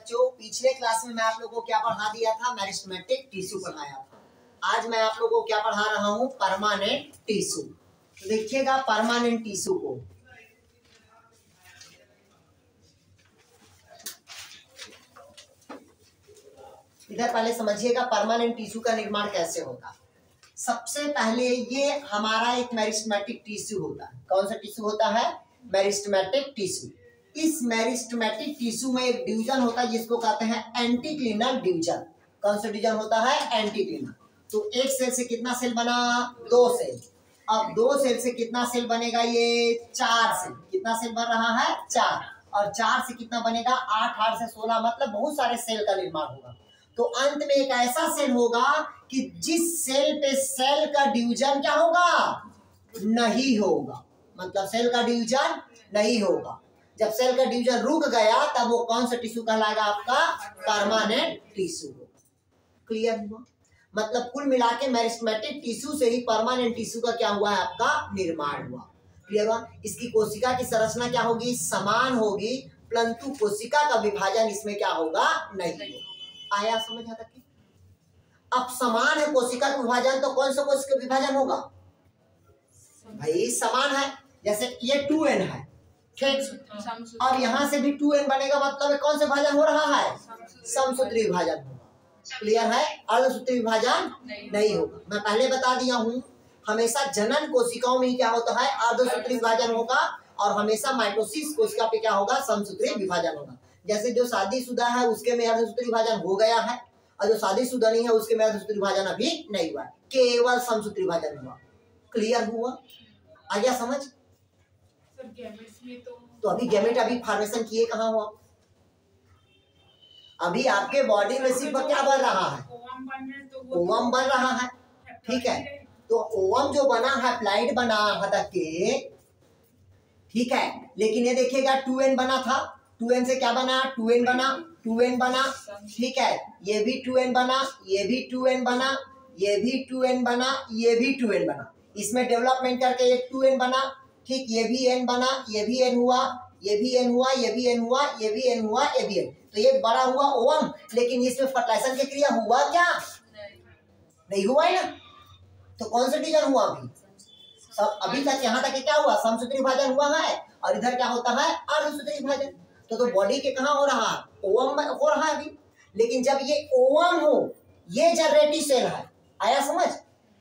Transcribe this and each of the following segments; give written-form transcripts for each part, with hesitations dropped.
बच्चों, पिछले क्लास में मैं आप लोगों को क्या पढ़ा दिया था? मेरिस्टेमेटिक टिश्यू पढ़ाया था। आज मैं आप लोगों को क्या पढ़ा रहा हूं? Permanent tissue. तो देखिएगा परमानेंट टिश्यू को, इधर पहले समझिएगा परमानेंट टिश्यू का निर्माण कैसे होता है। सबसे पहले ये हमारा एक मेरिस्टेमेटिक टिश्यू होता है। कौन सा टिश्यू होता है? Meristematic tissue. इस मेरिस्टेमेटिक टिश्यू में एक डिवीजन होता है जिसको कहते हैं एंटीक्लिनल डिवीजन। कौन सा डिवीजन होता है? एंटीक्लिनल। तो एक सेल से कितना सेल बना? 2 सेल। अब 2 सेल से कितना सेल बनेगा? ये 4 सेल। कितना सेल बन रहा है? 4। और 4 से कितना बनेगा? 8, 8 से 16, मतलब बहुत सारे सेल का निर्माण होगा। तो अंत में एक ऐसा सेल होगा कि जिस सेल पे सेल का डिवीजन क्या होगा? नहीं होगा। मतलब सेल का डिवीजन नहीं होगा। जब सेल का डिवीजन रुक गया तब वो कौन सा टिश्यू कहलाएगा? आपका परमानेंट टिश्यू। क्लियर हुआ? मतलब कुल मिला के मेरिस्टेमेटिक टिश्यू से ही परमानेंट टिश्यू का क्या हुआ है? आपका निर्माण हुआ। क्लियर हुआ? इसकी कोशिका की संरचना क्या होगी? समान होगी, परंतु कोशिका का विभाजन इसमें क्या होगा? नहीं होगा। आया समझ आता कि अब समान है कोशिका का विभाजन, तो कौन सा कोशिका विभाजन होगा? भाई समान है। जैसे ये 2n है, ठीक। अब यहां से भी 2n बनेगा, मतलब कौन सा विभाजन हो रहा है? समसूत्री विभाजन होगा। क्लियर है? अर्धसूत्री विभाजन नहीं होगा। मैं पहले बता दिया हूं, हमेशा जनन कोशिकाओं में ही क्या होता है? अर्धसूत्री विभाजन होगा, और हमेशा माइटोसिस कोशिका पे क्या होगा? समसूत्री विभाजन होगा। जैसे जो शादीशुदा है उसके में अर्धसूत्री विभाजन हो गया है, और जो शादीशुदा नहीं है उसके में अर्धसूत्री विभाजन अभी नहीं हुआ, केवल समसूत्री विभाजन हुआ। क्लियर हुआ? आ गया समझ? तो अभी गैमेट अभी फॉर्मेशन किए कहाँ हुआ? अभी आपके बॉडी में सिर्फ क्या बन रहा है? ओवम बन रहा है, ठीक है। तो ओवम जो बना है, प्लाइड बना है के, ठीक है। लेकिन ये देखिएगा 2n बना था, 2n से क्या बना? 2n बना, 2n बना, ठीक है। ये भी 2n बना, ये भी 2n बना, ये भी 2n बना, ये भी 2n बना। इसमें डेवलपमेंट करके एक 2n बना, ठीक। ये भी n बना, ये भी n हुआ, ये भी n हुआ, ये भी n हुआ, ये भी n हुआ, ये भी n। तो ये बड़ा हुआ ओवम, लेकिन इसमें फर्टिलाइजेशन की क्रिया हुआ क्या? नहीं हुआ है ना। तो कौन सा डिवीजन हुआ? अभी सब अभी तक यहाँ तक क्या हुआ? समसूत्री विभाजन हुआ है, और इधर क्या होता है? अर्धसूत्री विभाजन। तो बॉडी के कहाँ हो रहा है? ओवम में हो रहा है अभी। लेकिन जब ये ओवम हो, ये जनरेटिव सेल है, आया समझ?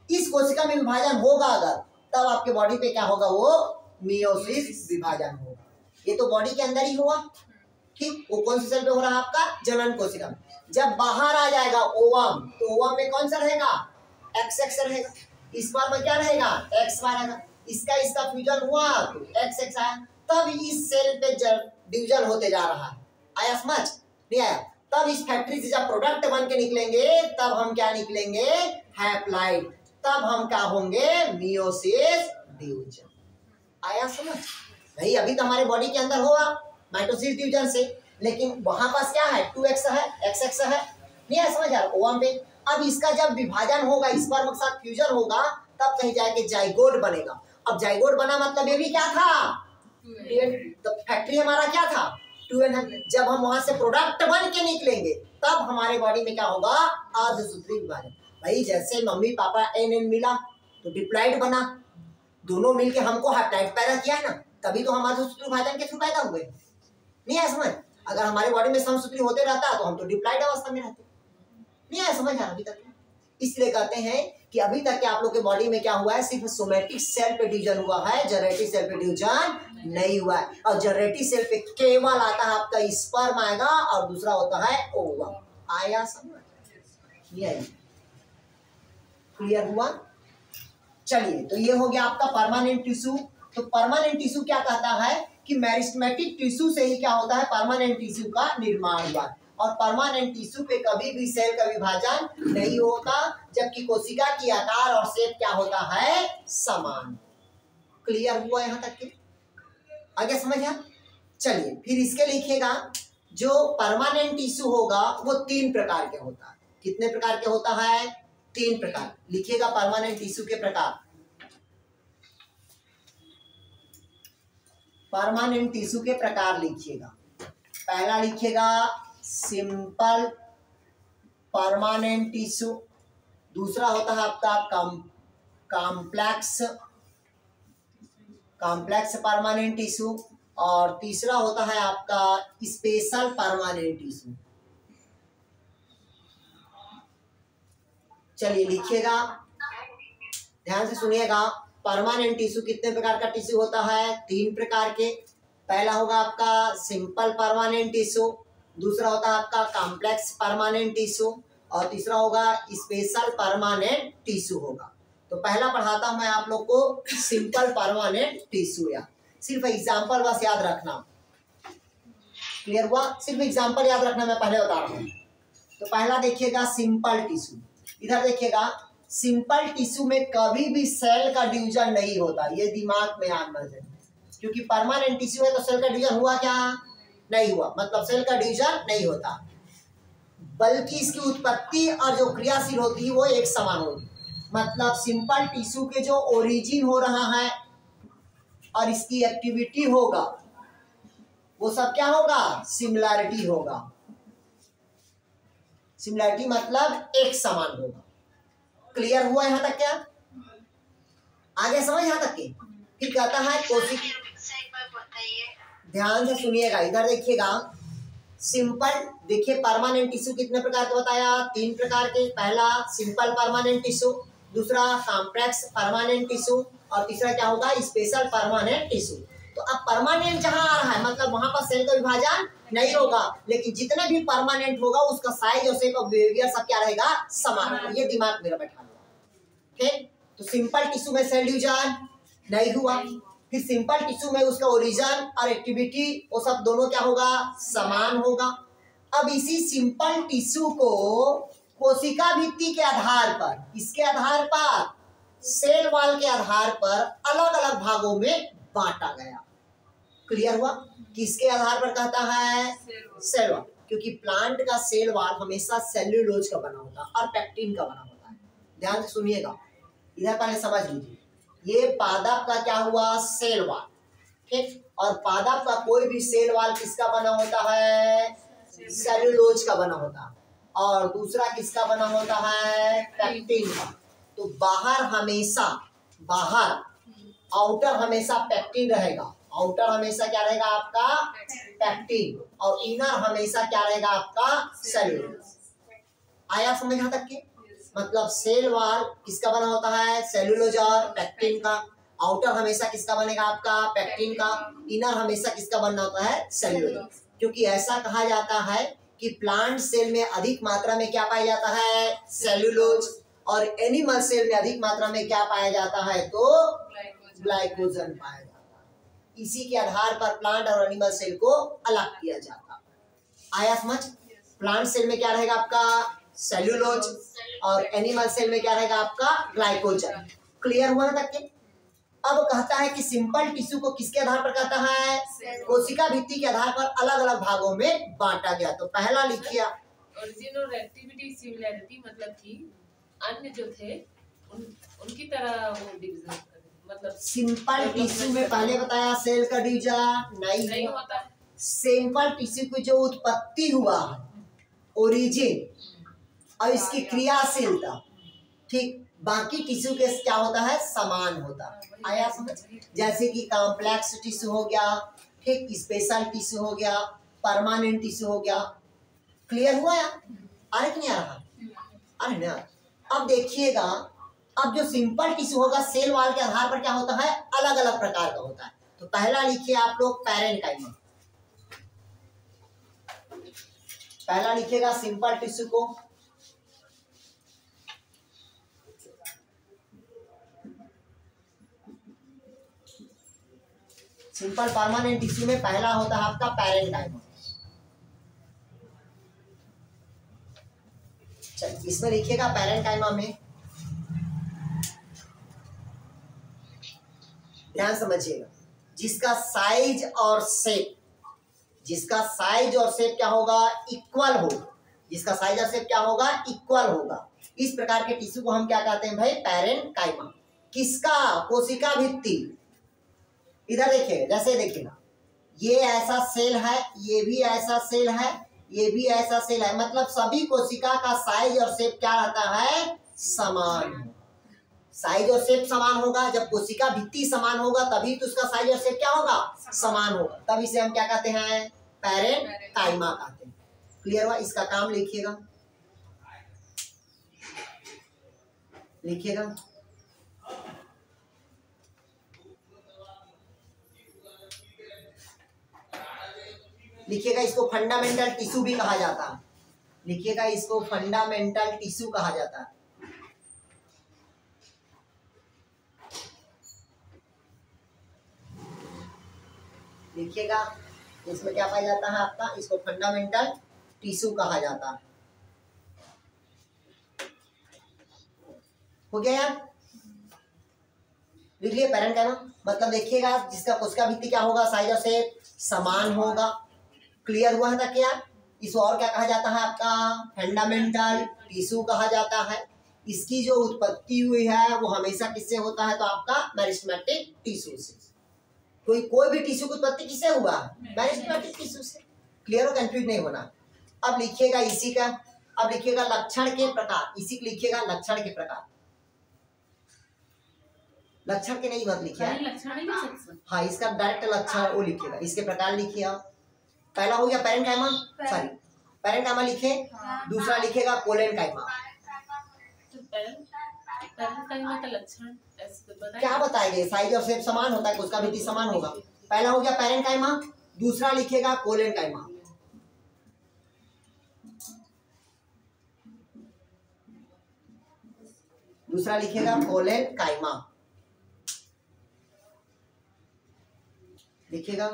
इस कोशिका में विभाजन होगा अगर, तब आपके बॉडी पे क्या होगा? वो मियोसिस विभाजन होगा। ये तो बॉडी के अंदर ही हुआ, ठीक। वो कौन सी सेल पे हो रहा है? आपका जनन कोशिका में। जब बाहर आ जाएगा ओवम, तो ओवम में कौन सा रहेगा? XX रहेगा। इस बार में क्या रहेगा? X बार आएगा। इसका फ्यूजन हुआ तो XX आया। तब इस सेल पे डिवीजन होते जा रहा है। आया समझ? नहीं आया? तब इस फैक्ट्री से जब प्रोडक्ट बन के निकलेंगे, तब हम क्या निकलेंगे? हैप्लॉइड। तब हम क्या होंगे? Meiosis division. आया समझ? नहीं, अभी तो हमारे बॉडी के अंदर होगा माइटोसिस डिवीजन से, लेकिन वहां पास क्या है? 2x है, XX है। नहीं है समझ? यार ओवम पे अब इसका जब विभाजन होगा, इस बार के साथ फ्यूजन होगा, तब कहीं जाके जाइगोट बनेगा। अब जाइगोट बना मतलब ये भी क्या था? 2n। तो फैक्ट्री हमारा क्या था? 2n है। जब हम वहां से प्रोडक्ट बन के निकलेंगे, तब हमारे बॉडी में क्या होगा? अर्धसूत्री विभाजन। भाई जैसे मम्मी पापा n मिला तो डिप्लॉइड बना, दोनों मिलके हमको हैप्लॉइड पैदा किया है ना, तभी तो हम अर्धसूत्री विभाजन के थ्रू पैदा हुए। नहीं है समझ? अगर हमारे बॉडी में समसूत्री होते रहता तो हम तो डिप्लॉइड अवस्था में रहते। नहीं है समझ? अभी तक इसलिए कहते हैं कि अभी तक के आप लोग के बॉडी में क्या हुआ है? सिर्फ सोमेटिक सेल पे डिवीजन हुआ है, जनरेटिव सेल पे डिवीजन नहीं हुआ है। और जनरेटिव सेल पे केवल आता है आपका स्पर्म आएगा, और दूसरा होता है ओवम। आया समझ? क्लियर हुआ? चलिए, तो ये हो गया आपका परमानेंट टिश्यू। तो परमानेंट टिश्यू क्या कहता है कि मेरिस्टेमेटिक टिश्यू से ही क्या होता है? परमानेंट टिश्यू का निर्माण हुआ। और परमानेंट टिश्यू पे कभी भी सेल का विभाजन नहीं होता, जबकि कोशिका की आकार और शेप क्या होता है? समान। क्लियर हुआ यहाँ तक के? आगे समझ आया? चलिए फिर इसके लिखिएगा, जो परमानेंट टिश्यू होगा वो 3 प्रकार के होता है। कितने प्रकार के होता है? 3 प्रकार। लिखिएगा परमानेंट टिश्यू के प्रकार। परमानेंट टिश्यू के प्रकार लिखिएगा। पहला लिखिएगा सिंपल परमानेंट टिश्यू, दूसरा होता है आपका कॉम्प्लेक्स परमानेंट टिश्यू, और तीसरा होता है आपका स्पेशल परमानेंट टिश्यू। चलिए लिखिएगा, ध्यान से सुनिएगा। परमानेंट टिश्यू कितने प्रकार का टिश्यू होता है? 3 प्रकार के। पहला होगा आपका सिंपल परमानेंट टिश्यू, दूसरा होता है आपका कॉम्प्लेक्स परमानेंट टिश्यू, और तीसरा होगा स्पेशल परमानेंट टिश्यू होगा। तो पहला पढ़ाता हूं मैं आप लोग को सिंपल परमानेंट टिश्यू। या सिर्फ एग्जाम्पल बस याद रखना, क्लियर हुआ? सिर्फ एग्जाम्पल याद रखना, मैं पहले बता रहा हूँ। तो पहला देखिएगा सिंपल टिश्यू। इधर देखिएगा, सिंपल टिश्यू में कभी भी सेल का डिवीजन नहीं होता, ये दिमाग में आना चाहिए। क्योंकि परमानेंट टिश्यू है तो सेल का डिवीजन हुआ क्या? नहीं हुआ, मतलब सेल का डिवीजन नहीं होता, बल्कि इसकी उत्पत्ति और जो क्रियाशील होती है वो एक समान होगी। मतलब सिंपल टिश्यू के जो ओरिजिन हो रहा है और इसकी एक्टिविटी होगा वो सब क्या होगा? सिमिलैरिटी होगा। सिमिलैरिटी मतलब एक समान होगा। क्लियर हुआ यहां तक? क्या आगे समझ यहां तक की? फिर कहता है कोशिका, ध्यान से सुनिएगा, इधर देखिएगा। सिंपल देखिए, परमानेंट टिश्यू कितने प्रकार का बताया? 3 प्रकार के। पहला सिंपल परमानेंट टिश्यू, दूसरा कॉम्प्लेक्स परमानेंट टिश्यू, और तीसरा क्या होगा? Special permanent tissue. तो अब परमानेंट जहां आ रहा है मतलब वहां पर सेल का विभाजन नहीं होगा, लेकिन जितने भी परमानेंट होगा उसका साइज और शेप और बिहेवियर सब क्या रहेगा? समान। ये दिमाग मेरा बैठा हुआ, ठीक। तो सिंपल टिश्यू में सेल डिवीजन नहीं हुआ, फिर सिंपल टिश्यू में उसका ओरिजिन और एक्टिविटी वो सब दोनों क्या होगा? समान होगा। अब इसी सिंपल टिश्यू को कोशिका भित्ति के आधार पर, किसके आधार पर? सेल वॉल के आधार पर अलग अलग भागों में बांटा गया। क्लियर हुआ? किसके आधार पर कहता है? सेल वॉल, क्योंकि प्लांट का सेल वॉल हमेशा सेल्यूलोज का बना होता है और पेक्टिन का बना होता है। ध्यान से सुनिएगा, इधर पहले समझ लीजिए। ये पादप का क्या हुआ? सेल वॉल, ठीक। और पादप का कोई भी सेल वॉल किसका बना होता है? सेल्यूलोज का बना होता है। और दूसरा किसका बना होता है? पेक्टिन का। तो बाहर हमेशा, बाहर आउटर हमेशा पेक्टिन रहेगा, आउटर हमेशा क्या रहेगा आपका? पेक्टिन, और इनर हमेशा क्या रहेगा आपका? सेल्यूलोज। आया समझ यहां तक के? मतलब सेल वॉल किसका बना होता है? सेल्यूलोज और पेक्टिन का। आउटर हमेशा किसका बनेगा आपका? पेक्टिन का। इनर हमेशा किसका बनना होता है? सेल्यूलोज। क्योंकि ऐसा कहा जाता है कि प्लांट सेल में अधिक मात्रा में क्या पाया जाता है? सेल्यूलोज, और एनिमल सेल में अधिक मात्रा में क्या पाया जाता है? तो ग्लाइकोजन पाया जाता है। इसी के आधार पर प्लांट और एनिमल सेल को अलग किया जाता है। आया समझ? प्लांट सेल में क्या रहेगा आपका? सेल्यूलोज, और एनिमल सेल में क्या रहेगा आपका? ग्लाइकोजन। क्लियर हुआ ना तक के? अब कहता है कि सिंपल टिश्यू को किसके आधार पर कहता है? कोशिका भित्ति के आधार पर अलग अलग भागों में बांटा गया। तो पहला लिखिए, ओरिजिन और एक्टिविटी सिमिलैरिटी, मतलब कि अन्य जो थे उनकी तरह वो डिवीजन, मतलब सिंपल टिश्यू में पहले बताया सेल का डिवीजन नहीं होता है। सिंपल टिश्यू की जो उत्पत्ति हुआ है, ओरिजिन, और इसकी क्रियाशीलता, ठीक, बाकी टिश्यू के क्या होता है? समान होता है। आया समझ? जैसे कि कॉम्प्लेक्स टिश्यू हो गया, ठीक, स्पेशल टिश्यू हो गया, परमानेंट टिश्यू हो गया। क्लियर हुआ या? अरे नहीं आ रहा? अरे ना। अब देखिएगा, अब जो सिंपल टिश्यू होगा सेल वॉल के आधार पर क्या होता है? अलग अलग प्रकार का होता है। तो पहला लिखिए आप लोग पैरेन्काइमा। पहला लिखिएगा सिंपल टिश्यू को, सिंपल परमानेंट टिश्यू में पहला होता है आपका पैरेन्काइमा। चलिए इसमें लिखिएगा पैरेन्काइमा में, ध्यान समझिएगा, जिसका साइज और शेप, जिसका साइज और शेप क्या होगा? इक्वल हो। जिसका साइज और शेप क्या होगा? इक्वल होगा। इस प्रकार के टिश्यू को हम क्या कहते हैं भाई? पैरेन्काइमा। किसका? कोशिका भित्ति। इधर देखिए, जैसे देखिएगा, ये ऐसा सेल है, ये भी ऐसा सेल है, ये भी ऐसा सेल है, मतलब सभी कोशिका का साइज और शेप क्या रहता है, समान। साइज और शेप समान होगा, जब कोशिका भित्ति समान होगा तभी तो उसका साइज और शेप क्या होगा, समान होगा, तब इसे हम क्या कहते हैं, पैरेनकाइमा कहते हैं। क्लियर हुआ? इसका काम लिखिएगा, लिखिएगा। लिखिएगा इसको फंडामेंटल टिश्यू भी कहा जाता है। लिखिएगा इसको फंडामेंटल टिश्यू कहा जाता है। लिखिएगा इसमें क्या पाया जाता है आपका, इसको फंडामेंटल टिश्यू कहा जाता है। हो गया यार? लिख लिया पैरेनकाइमा, मतलब देखिएगा जिसका कोशिका भित्ति क्या होगा, साइज और शेप समान होगा। क्लियर हुआ था क्या? इसको और क्या कहा जाता है आपका, फंडामेंटल टिश्यू कहा जाता है। इसकी जो उत्पत्ति हुई है वो हमेशा किससे होता है, तो आपका मेरिस्टेमेटिक टिश्यू से। कोई भी टिश्यू की उत्पत्ति किससे हुआ, मेरिस्टेमेटिक टिश्यू से। क्लियर हो? कंफ्यूज नहीं होना। अब लिखिएगा इसी का, अब लिखिएगा लक्षण के प्रकार, इसी को लिखिएगा लक्षण के प्रकार। लक्षण के नहीं मत लिखिए, हाँ इसका डायरेक्ट लक्षण वो लिखिएगा, इसके प्रकार लिखिए आप। पहला हो गया पैरेनकाइमा, सॉरी पैरेनकाइमा लिखे, दूसरा लिखेगा कोलेनकाइमा। पैरेनकाइमा का लक्षण क्या बताएंगे, साइज और शेप समान होता है, उसका भित्ति समान होगा। पहला हो गया पैरेनकाइमा, दूसरा लिखेगा कोलेनकाइमा। दूसरा लिखेगा कोलेनकाइमा। लिखिएगा,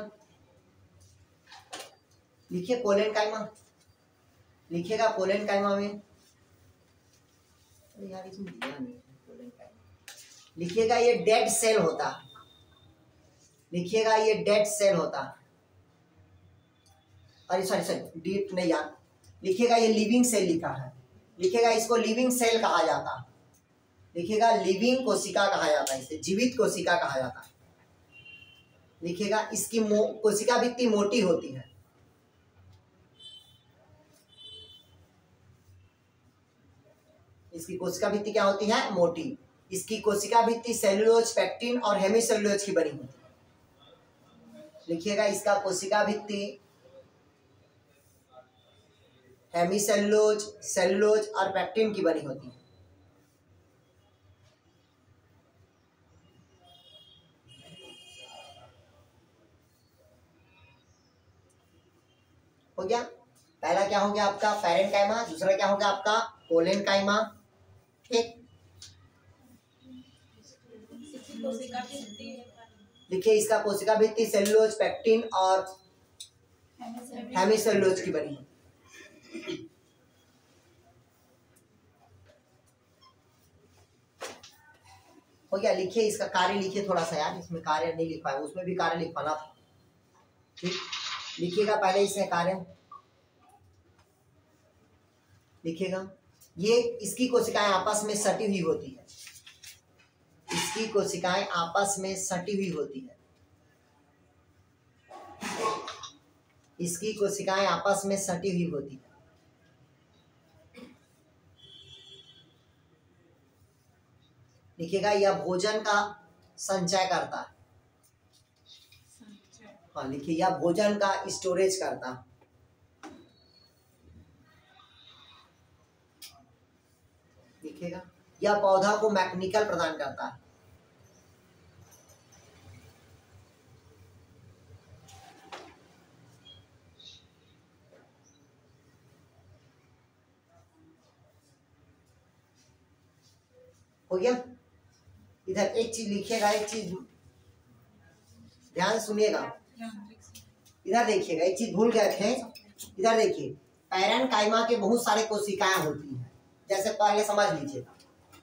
लिखिए कोलेनकाइमा, लिखिएगा कोलेनकाइमा में यार इसमें दिया नहीं कोलेनकाइमा। लिखिएगा ये डेड सेल होता है, लिखिएगा ये डेड सेल होता है, अरे सॉरी डीप नहीं यार, लिखिएगा ये लिविंग सेल लिखा है, लिखिएगा इसको लिविंग सेल कहा जाता है। लिखिएगा लिविंग कोशिका कहा जाता है, इसे जीवित कोशिका कहा जाता है। लिखिएगा इसकी कोशिका भित्ति मोटी होती है। इसकी कोशिका भित्ति क्या होती है, मोटी। इसकी कोशिका भित्ति सेलुलोज, पेक्टिन और हेमिसेलुलोज की बनी होती है। लिखिएगा इसका कोशिका भित्ति हेमिसेलुलोज, सेलुलोज और पेक्टिन की बनी होती है। हो गया? पहला क्या हो गया आपका पैरेनकाइमा, दूसरा क्या हो गया आपका कोलेनकाइमा। ठीक, देखिए इसका कोशिका भित्ति सेलुलोज, पेक्टिन और हेमिसेलुलोज की बनी है। हो गया? लिखिए इसका कार्य लिखिए थोड़ा सा यार, इसमें कार्य नहीं लिख पाया, उसमें भी कार्य लिख पाना था। ठीक, लिखिएगा पहले इसमें कार्य लिखिएगा। ये इसकी कोशिकाएं आपस में सटी हुई होती है, इसकी कोशिकाएं आपस में सटी हुई होती है, इसकी कोशिकाएं आपस में सटी हुई होती है। लिखिएगा यह भोजन का संचय करता है, हाँ लिखिए यह भोजन का स्टोरेज करता है। लिखिएगा यह पौधा को मैकेनिकल प्रदान करता है। हो गया? इधर एक चीज लिखिएगा, एक चीज ध्यान सुनिएगा, इधर देखिएगा, एक चीज भूल गए थे। इधर देखिए पैरेनकाइमा के बहुत सारे कोशिकाएं होती हैं, जैसे पहले समझ लीजिएगा,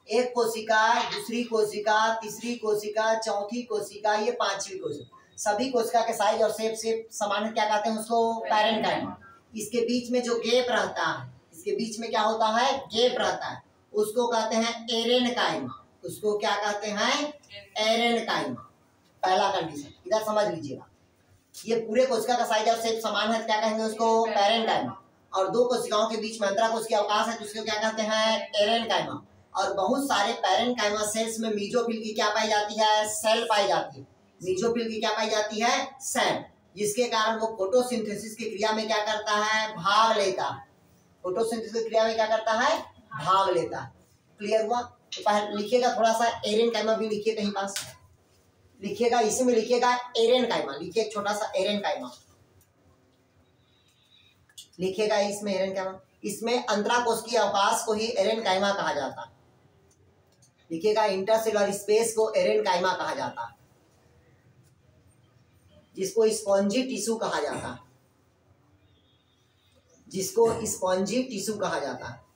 एक कोशिका, दूसरी कोशिका, तीसरी कोशिका, चौथी कोशिका, ये पांचवी कोशिका, सभी कोशिका के साइज और शेप समान, क्या कहते हैं उसको, पैरेनकाइमा। इसके बीच में जो गैप रहता है, इसके बीच में क्या होता है, गैप रहता है, उसको कहते हैं एरेनकाइमा। उसको क्या कहते हैं, एरेनकाइमा। पहला कंडीशन इधर समझ लीजिएगा, ये पूरे कोशिका का साइज और शेप समान है, क्या कहेंगे उसको, पैरेनकाइमा। और दो कोशिकाओं के बीच में अंतरा कोशिकीय अवकाश है तो उसको क्या कहते हैं, एरेनकाइमा। और बहुत सारे पैरेनकाइमा सेल्स में मीजोफिल की क्या पाई जाती है, सेल पाई जाती है। मीजोफिल की क्या पाई जाती है, सेल, जिसके कारण वो फोटोसिंथेसिस की क्रिया में क्या करता है, भाग लेता है। फोटोसिंथेसिस की क्रिया में क्या करता है, भाग लेता है। क्लियर हुआ? तो पहले लिखिएगा थोड़ा सा एरेनकाइमा भी लिखिए, कहीं पास लिखिएगा, इसी में लिखिएगा एरेनकाइमा, लिखिए एक छोटा सा एरेनकाइमा लिखिएगा इसमें एरेनकाइमा। इसमें अंतराकोशिकीय अवकाश को ही एरेनकाइमा कहा जाता है। लिखिएगा इंटरसेलुलर स्पेस को एरेनकाइमा कहा जाता है, जिसको स्पॉन्जी टिश्यू कहा जाता है, जिसको स्पॉन्जी टिश्यू कहा जाता है।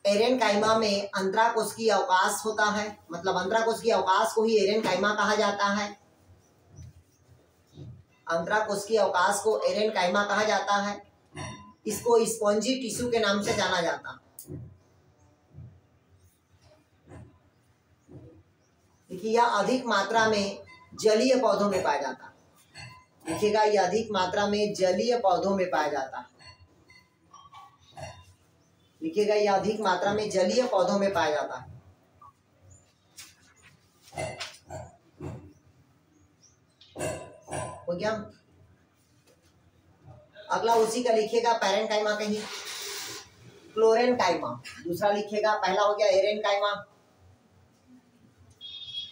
एरेनकाइमा में अंतराकोशिकीय अवकाश होता है, मतलब अंतराकोशिकीय अवकाश को ही एरेनकाइमा कहा जाता है। अंतराकोशिकीय अवकाश को एरेनकाइमा कहा जाता है। इसको स्पॉन्जी टिश्यू के नाम से जाना जाता है। देखिए यह अधिक मात्रा में जलीय पौधों में पाया जाता है। देखिएगा यह अधिक मात्रा में जलीय पौधों में पाया जाता है। लिखिएगा यह अधिक मात्रा में जलीय पौधों में पाया जाता है। हो गया? अगला उसी का लिखिएगा पैरेनकाइमा कहीं, क्लोरेनकाइमा। दूसरा लिखिएगा, पहला हो गया एरेनकाइमा,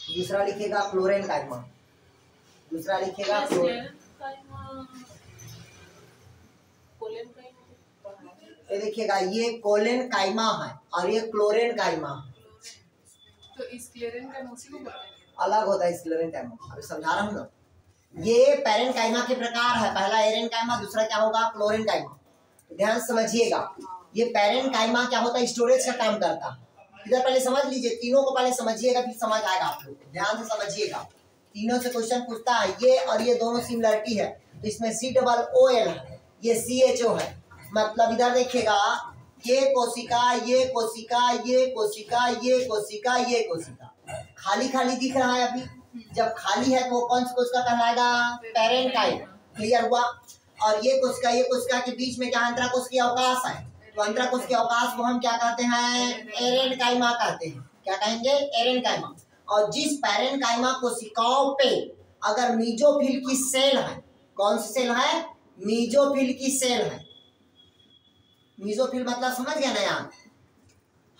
दूसरा लिखिएगा क्लोरेनकाइमा, दूसरा लिखिएगा ये देखिएगा, ये कोलेनकाइमा है और ये क्लोरेनकाइमा। तो इस क्लोरेनकाइमा उसी को अलग होता है, इस क्लोरेनकाइमा अभी समझा रहा हूँ ना। ये पैरेनकाइमा के प्रकार है, पहला एरेनकाइमा, दूसरा क्या होगा, क्लोरेनकाइमा। ध्यान समझिएगा, ये पैरेनकाइमा क्या होता है, स्टोरेज का काम करता है। इधर पहले समझ लीजिए, तीनों को पहले समझिएगा फिर समझ आएगा आप लोग। ध्यान से समझिएगा, तीनों से क्वेश्चन पूछता है, ये और ये दोनों सिमिलरिटी है तो इसमें COOL है, ये CHO है। मतलब इधर देखिएगा, ये कोशिका, ये कोशिका, ये कोशिका, ये कोशिका, ये कोशिका, खाली खाली दिख रहा है अभी। जब खाली है तो वो कौन सी कोशिका कहलाएगा, पैरेनकाइमा। क्लियर हुआ? और ये कोशिका के बीच में क्या अंतराकोशिकीय अवकाश है, तो अंतराकोशिकीय अवकाश को हम क्या कहते हैं, एरेनकाइमा कहते हैं। क्या कहेंगे, एरेनकाइमा। और जिस पैरेनकाइमा कोशिकाओं पे अगर मीजोफिल की सेल है, कौन सी सेल है, मीजोफिल की सेल है। मीजोफिल मतलब समझ गया ना यार,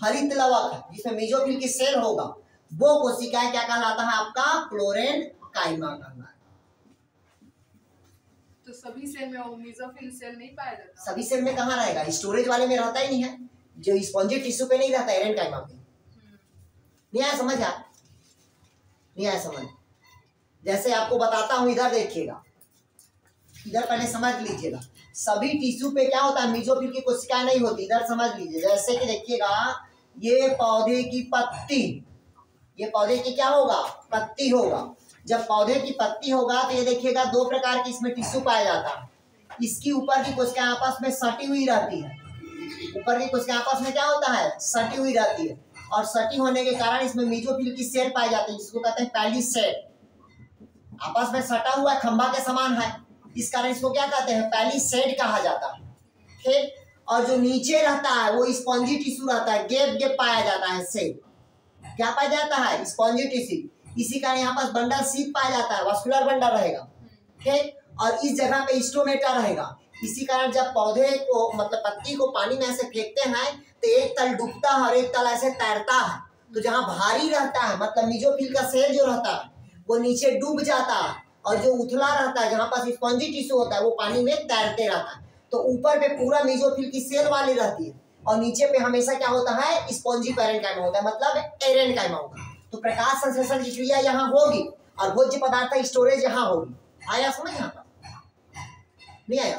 हरित लवक है, जिसमें मीजोफिल की सेल होगा, वो कोशिकाएं क्या कहलाता है आपका, क्लोरेनकाइमा कहलाता है। तो सभी सेल में वो मीजोफिल सेल नहीं पाया जाता? सभी सेल में कहाँ रहेगा, स्टोरेज वाले में रहता ही नहीं है, जो स्पॉन्जी टिश्यू पे नहीं रहता, एरेनकाइमा पे। नहीं आया समझ? यार नहीं आया समझ? जैसे आपको बताता हूं, इधर देखिएगा, इधर पहले समझ लीजिएगा, सभी टिश्यू पे क्या होता है, मीजोफिल की कोशिकाएं नहीं होती। इधर समझ लीजिए, जैसे कि देखिएगा, ये पौधे की पत्ती, ये पौधे की क्या होगा, पत्ती होगा। जब पौधे की पत्ती होगा तो ये देखिएगा, दो प्रकार की इसमें टिश्यू पाया जाता है। इसकी ऊपर की कोशिकाएं आपस में सटी हुई रहती है, ऊपर की कोशिकाएं आपस में क्या होता है, सटी हुई रहती है, और सटी होने के कारण इसमें मीजोफिल की सेल पाई जाती है, जिसको कहते हैं पैलिसेड। आपस में सटा हुआ खंभा के समान है, इस कारण इसको क्या कहते हैं, पैलिसेड कहा जाता है। ठीक, और जो नीचे रहता है वो स्पॉन्जी टिश्यू रहता है, गैप गैप पाया जाता है, सेल क्या पाया जाता है, स्पॉन्जी टिश्यू। इसी कारण यहाँ पर बंडल शीट पाया जाता है, वास्कुलर बंडल रहेगा। ठीक, और इस जगह पे स्टोमेटा रहेगा। इसी कारण जब पौधे को, मतलब पत्ती को पानी में ऐसे फेंकते हैं तो एक तल डूबता है और एक तल ऐसे तैरता है। तो जहाँ भारी रहता है, मतलब मीजोफिल का सेल जो रहता है वो नीचे डूब जाता है, और जो उथला रहता है, जहाँ पास स्पॉन्जी टिश्यू होता है, वो पानी में तैरते रहता है। तो ऊपर पे पूरा मीजोफिल की सेल वाली रहती है, और नीचे पे हमेशा क्या होता है, स्पॉन्जी पैरेनकाइमा होता है, मतलब एरेनकाइमा होगा। तो प्रकाश संश्लेषण की क्रिया यहाँ होगी और भोज्य पदार्थ स्टोरेज यहाँ होगी। आया समझ? यहाँ पर नहीं आया?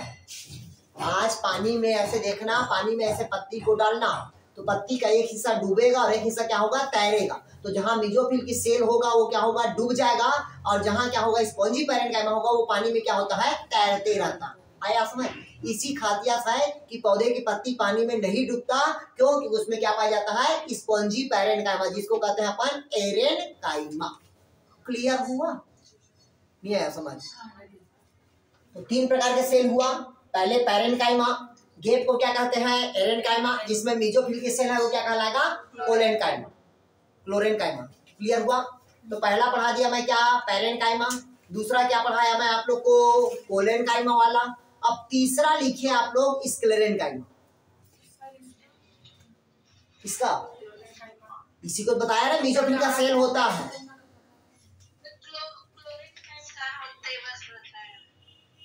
आज पानी में ऐसे देखना, पानी में ऐसे पत्ती को डालना, तो पत्ती का एक हिस्सा डूबेगा और एक हिस्सा क्या होगा, तैरेगा। तो जहाँ मीजोफिल की सेल होगा वो क्या होगा, डूब जाएगा, और जहाँ क्या होगा, स्पॉन्जी पैरेनकाइमा होगा, वो पानी में क्या होता है, तैरते रहता। आया समझ? इसी खातियात है कि पौधे की पत्ती पानी में नहीं डूबता, क्योंकि उसमें क्या पाया जाता है, स्पॉन्जी पैरेनकाइमा, जिसको कहते हैं अपन एरेनकाइमा। क्लियर हुआ? नहीं आया समझ? तो 3 प्रकार के सेल हुआ। पहले पैरेनकाइमा, गेप को क्या कहते हैं, एरेनकाइमा, जिसमें मेसोफिल के सेल है वो क्या कहलाएगा, कोलेनकाइमा, क्लोरेनकाइमा। क्लियर हुआ। तो पहला पढ़ा दिया मैं क्या, पैरेनकाइमा। दूसरा क्या पढ़ाया मैं आप लोग को, कोलेनकाइमा वाला। अब तीसरा लिखिए आप लोग स्क्लेरेनकाइमा। इसका इसी को बताया ना, मेसोफिल का सेल होता है।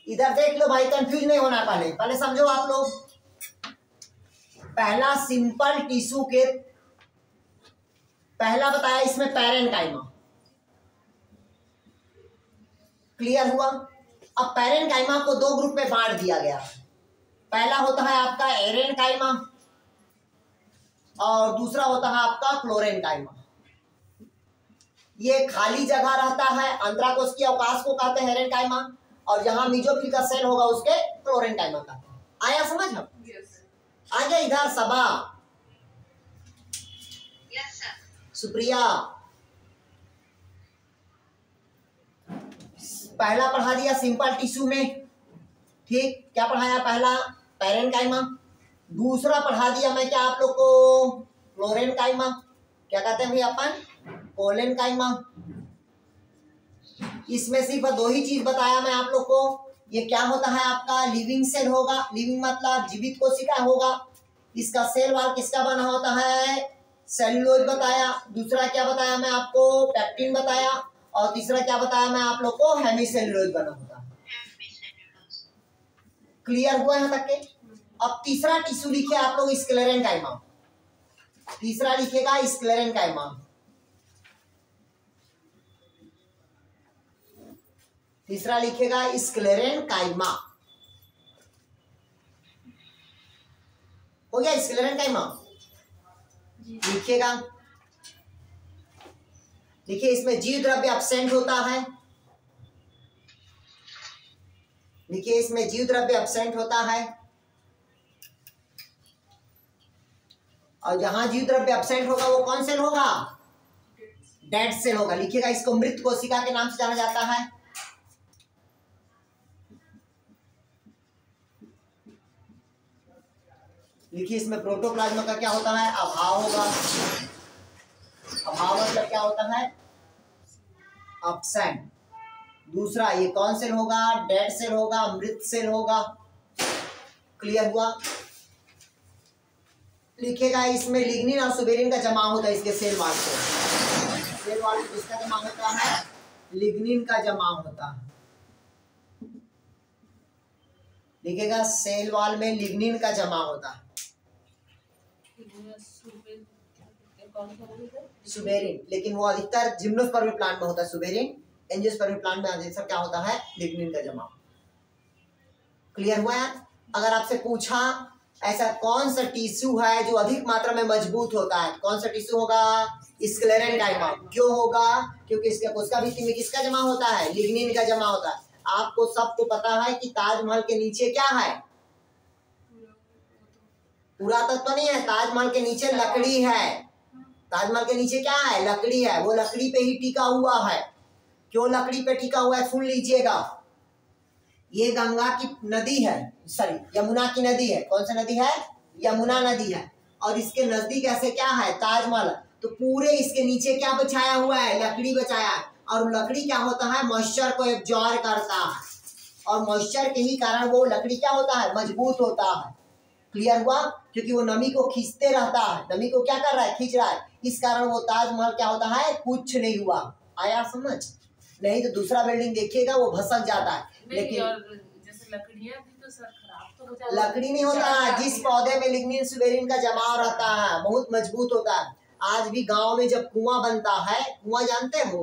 इधर देख लो भाई, कंफ्यूज नहीं होना, पहले पहले समझो आप लोग। पहला सिंपल टिश्यू के पहला बताया इसमें पैरेनकाइमा। क्लियर हुआ। अब पैरेनकाइमा को 2 ग्रुप में बांट दिया गया। पहला होता है आपका एरेनकाइमा और दूसरा होता है आपका क्लोरेनकाइमा। ये खाली जगह रहता है, अंतराकोश की अवकाश को कहते हैं एरेनकाइमा, और जहां मेसोफिल का सेल होगा उसके क्लोरेनकाइमा कहते हैं। आया समझ हम? आगे इधर सबा। Yes sir. सुप्रिया, पहला पढ़ा दिया सिंपल टिश्यू में, ठीक। क्या पढ़ाया, पहला पैरेनकाइमा। दूसरा पढ़ा दिया मैं क्या आप लोग को, क्लोरेनकाइमा। क्या कहते हैं भैया अपन, कोलेनकाइमा। इसमें सिर्फ 2 ही चीज बताया मैं आप लोग को। ये क्या होता है आपका, लिविंग सेल होगा, लिविंग मतलब जीवित कोशिका होगा। इसका सेल वॉल किसका बना होता है, सेल्यूलोज बताया। दूसरा क्या बताया मैं आपको, पैक्टिन बताया। और तीसरा क्या बताया मैं आप लोग को, हेमीसेल्यूलोज बना होता है। क्लियर हुआ यहाँ तक के? अब तीसरा टिश्यू लिखे आप लोग स्क्लेरेनकाइमा। तीसरा लिखेगा स्क्लेरेनकाइमा। तीसरा लिखेगा स्क्लेरेनकाइमा। हो गया स्क्लेरेनकाइमा, लिखिएगा। देखिए इसमें जीव द्रव्य एब्सेंट होता है। देखिए इसमें जीव द्रव्य एब्सेंट होता है, और जहां जीव द्रव्य एब्सेंट होगा वो कौन सेल होगा, डेड सेल होगा। लिखिएगा, इसको मृत कोशिका के नाम से जाना जाता है। लिखिए इसमें प्रोटोप्लाज्मा का क्या होता है, अभाव होगा। अभाव मतलब क्या होता है, एब्सेंट। दूसरा ये कौन सेल होगा, डेड सेल होगा, मृत सेल होगा। क्लियर हुआ। लिखेगा इसमें लिग्निन और सुबेरिन का जमाव होता है इसके सेल वॉल पे। सेल वॉल पे किसका जमाव होता है, लिग्निन का जमाव होता है। लिखेगा सेल वॉल में लिग्निन का जमाव होता है। सुबेरिन, लेकिन वो अधिकतर जिम्नोस्पर्मी प्लांट में होता है सुबेरिन। एंजियोस्पर्मी प्लांट में अधिकतर क्या होता है, लिग्निन का जमाव। क्लियर हुआ है? अगर आपसे पूछा ऐसा कौन सा टिश्यू है जो अधिक मात्रा में मजबूत होता है, कौन सा टिश्यू होगा, स्क्लेरेनकाइमा। क्यों होगा, क्योंकि इसके कोशिका भित्ति में किसका जमा होता है, लिग्निन का जमा होता है। आपको सबको पता है कि ताजमहल के नीचे क्या है, पुरातत्व नहीं है, ताजमहल के नीचे लकड़ी है। ताजमहल के नीचे क्या है, लकड़ी है। वो लकड़ी पे ही टिका हुआ है। क्यों लकड़ी पे टिका हुआ है, सुन लीजिएगा। ये गंगा की नदी है, सॉरी यमुना की नदी है। कौन सी नदी है, यमुना नदी है। और इसके नजदीक ऐसे क्या है, ताजमहल। तो पूरे इसके नीचे क्या बचाया हुआ है, लकड़ी बचाया है। और लकड़ी क्या होता है, मॉइस्चर को एब्जॉर्ब करता है, और मॉइस्चर के ही कारण वो लकड़ी क्या होता है, मजबूत होता है। क्लियर हुआ? क्योंकि वो नमी को खींचते रहता है, नमी को क्या कर रहा है, खींच रहा है। इस कारण वो ताजमहल क्या होता है, कुछ नहीं हुआ। आया समझ? नहीं तो दूसरा बिल्डिंग देखिएगा वो भसक जाता है। लेकिन जैसे लकड़ियां भी तो सर खराब तो हो जाती है। लकड़ी नहीं होता, जिस पौधे में लिग्निन सुबेरिन का जमाव रहता है बहुत मजबूत होता है। आज भी गांव में जब कुआं बनता है, कुआं जानते हो,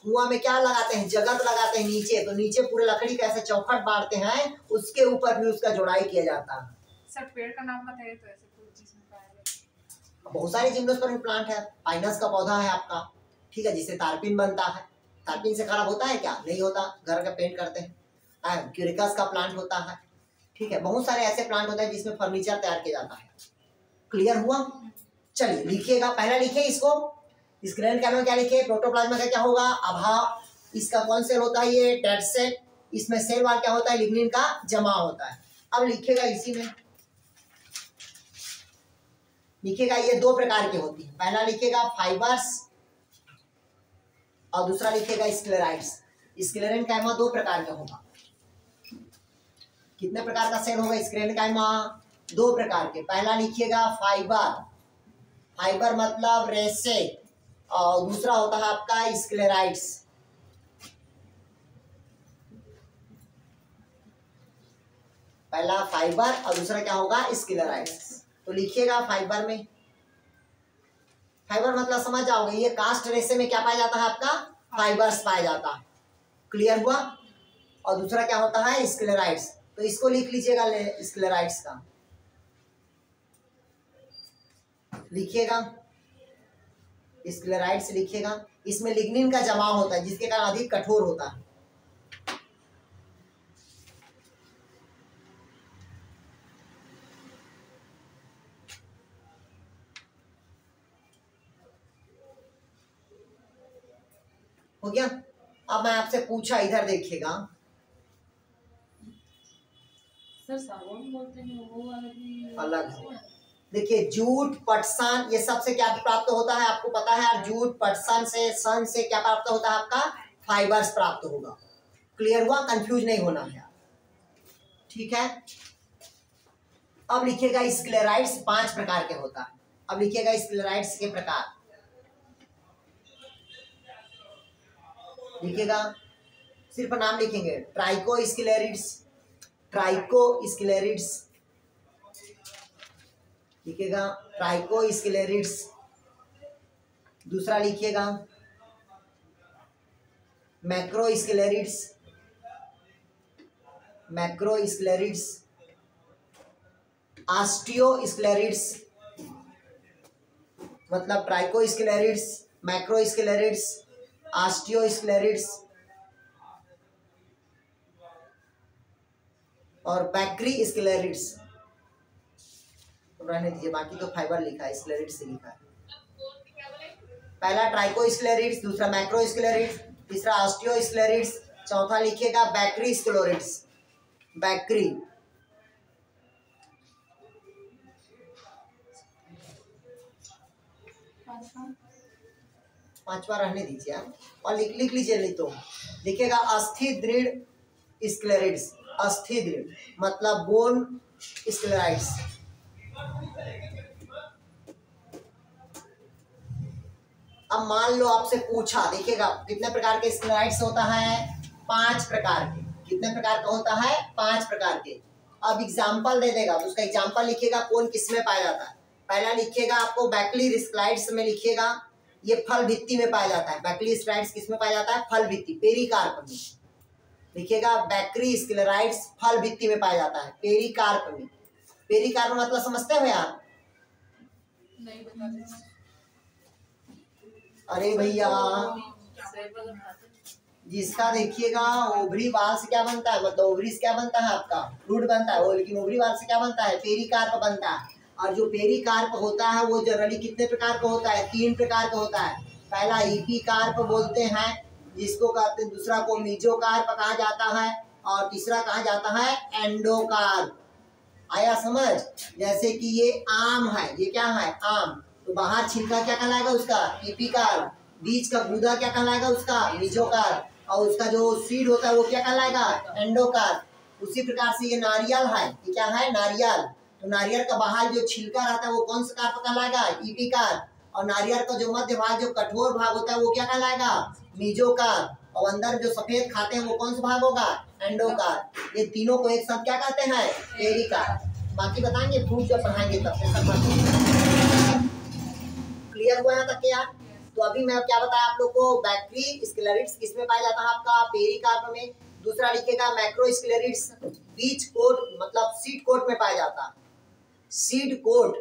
कुआं में क्या लगाते हैं, जगत लगाते हैं नीचे। तो नीचे पूरे लकड़ी का ऐसे चौखट बांटते हैं, उसके ऊपर भी उसका जोड़ाई किया जाता है। सर पेड़ का नाम बताइए तो ऐसे कोई चीज में पाया जाए। बहुत सारे जिम्नोस्पर्मी प्लांट है। पाइनस का पौधा है आपका, ठीक है, जिससे तारपीन बनता है। तारपीन से खराब होता है क्या, नहीं होता, घर का पेंट करते हैं। क्यूरिकस का प्लांट होता है, ठीक है। बहुत सारे ऐसे प्लांट होते हैं जिसमें फर्नीचर तैयार किया जाता है। क्लियर हुआ? चलिए लिखिएगा, पहला लिखिए इसको। स्क्लेरेनकाइमा क्या लिखे, प्रोटोप्लाज्मा का क्या होगा, अभाव। इसका कौन सेल होता है, ये डेड सेल। इसमें सेल वॉल क्या होता है, लिग्निन का जमा होता है। अब लिखेगा इसी में, लिखेगा ये दो प्रकार की होती है, पहला लिखेगा फाइबर्स और दूसरा लिखेगा स्क्लेराइड्स। स्क्लेरेनकाइमा दो प्रकार का होगा। कितने प्रकार का सेल होगा स्क्लेरेनकाइमा, दो प्रकार के। पहला लिखिएगा फाइबर, फाइबर मतलब रेसे, और दूसरा होता है आपका स्क्लेराइड्स। पहला फाइबर और दूसरा क्या होगा स्क्लेराइड्स। तो लिखिएगा फाइबर में, फाइबर मतलब समझ जाओगे, ये कास्ट रेसे में क्या पाया जाता है आपका, फाइबर्स पाया जाता है। क्लियर हुआ। और दूसरा क्या होता है स्क्लेराइड्स, तो इसको लिख लीजिएगा स्क्लेराइड्स का, लिखिएगा स्क्लेराइड्स लिखिएगा। इसमें लिग्निन का जमाव होता है जिसके कारण अधिक कठोर होता है। हो गया। अब मैं आपसे पूछा, इधर देखिएगा, सर सागौन बोलते हैं वो वाला भी अलग है। देखिए जूट, पटसन, ये सबसे क्या प्राप्त होता है आपको पता है यार, जूट पटसन से, सन से क्या प्राप्त होता है आपका, फाइबर्स प्राप्त होगा। क्लियर हुआ, कंफ्यूज नहीं होना है, ठीक है। अब लिखिएगा स्क्लेराइड्स 5 प्रकार के होता है। अब लिखिएगा स्क्लेराइड्स के प्रकार, लिखिएगा सिर्फ नाम लिखेंगे, ट्राइकोस्क्लेरिड्स, ट्राइकोस्क्लेरिड्स लिखिएगा, ट्राइकोस्क्लेरिड्स। दूसरा लिखिएगा मैक्रोस्क्लेरिड्स, मैक्रोस्क्लेरिड्स। ऑस्टियोस्क्लेरिड्स मतलब ट्राइकोस्क्लेरिड्स, मैक्रोस्क्लेरिड्स, ऑस्टियोस्क्लेरिड्स और बैक्टीरियोस्क्लेरिड्स। रहने दीजिए, बाकी तो फाइबर लिखा है, स्क्लेरिड्स से लिखा है। पहला ट्राइकोस्क्लेरिड्स, दूसरा मैक्रोस्क्लेरिड्स, तीसरा ऑस्टियोस्क्लेरिड्स, चौथा लिखिएगा बैक्टीरियोस्क्लेरिड्स, बैक्टी। पांचवा रहने दीजिए आप, और लिख लीजिए, नहीं तो लिखिएगा अस्थि दृढ़ स्क्लेरिड्स, अस्थि दृढ़ मतलब बोन स्क्लेराइड्स। अब मान लो आपसे पूछा, देखिएगा कितने प्रकार के स्क्लेराइड्स होता है, 5 प्रकार के। कितने प्रकार का होता है, 5 प्रकार के। अब एग्जाम्पल दे देगा तो उसका एग्जाम्पल लिखिएगा कौन किस में पाया जाता है। पहला लिखिएगा आपको बैक्टीरियोस्क्लेराइड्स में, लिखिएगा ये फल भित्ति में पाया जाता है। बैक्टीरियोस्क्लेराइड्स किस में पाया जाता है, फल भित्ति, पेरिकार्प में। लिखिएगा बैक्टीरियोस्क्लेराइड्स फल भित्ति में पाया जाता है, पेरिकार्प में। पेरिकार्प मतलब समझते हो यार, नहीं बता, अरे भैया जिसका देखिएगा ओवरी बाल से क्या बनता है, मतलब ओवरी से क्या बनता है आपका, फ्रूट बनता है वो, लेकिन ओवरी बाल से क्या बनता है, पेरिकार्प बनता है। और जो पेरिकार्प होता है वो जनरली कितने प्रकार का होता है, 3 प्रकार का होता है। पहला एपिकार्प बोलते हैं जिसको कहते हैं, दूसरा को मेसोकार्प कहा जाता है, और तीसरा कहा जाता है एंडोकार्प। आया समझ। जैसे कि ये आम है, ये क्या है, आम, तो बाहर छिलका क्या कहलाएगा उसका, एपिकार्प। बीज का गूदा क्या कहलाएगा उसका, मेसोकार्प। और उसका जो सीड होता है वो क्या कहलाएगा, एंडोकार्प। उसी प्रकार से ये नारियल है, ये क्या है, नारियल। तो नारियल का बाहर जो छिलका रहता है वो कौन सा कार्प कहलाएगा, एपिकार्प। और नारियल का जो मध्य भाग, जो कठोर भाग होता है वो क्या कहलाएगा, मेसोकार्प। और अंदर जो सफेद खाते हैं वो कौन सा भाग होगा, एंडोकार्प। ये तीनों को एक साथ क्या कहते हैं, पेरिकार्प। बाकी बताएंगे फ्रूट जब पढ़ाएंगे तब से सब। क्लियर हुआ यहाँ तक क्या। तो अभी मैं क्या बताया आप लोग को, बैक्टीरियोस्क्लेरिड्स किस में पाया जाता है आपका, पेरिकार्प में। दूसरा लिखेगा मैक्रोस्क्लेरिड्स बीज कोट मतलब सीड कोट में पाया जाता है, सीड कोट।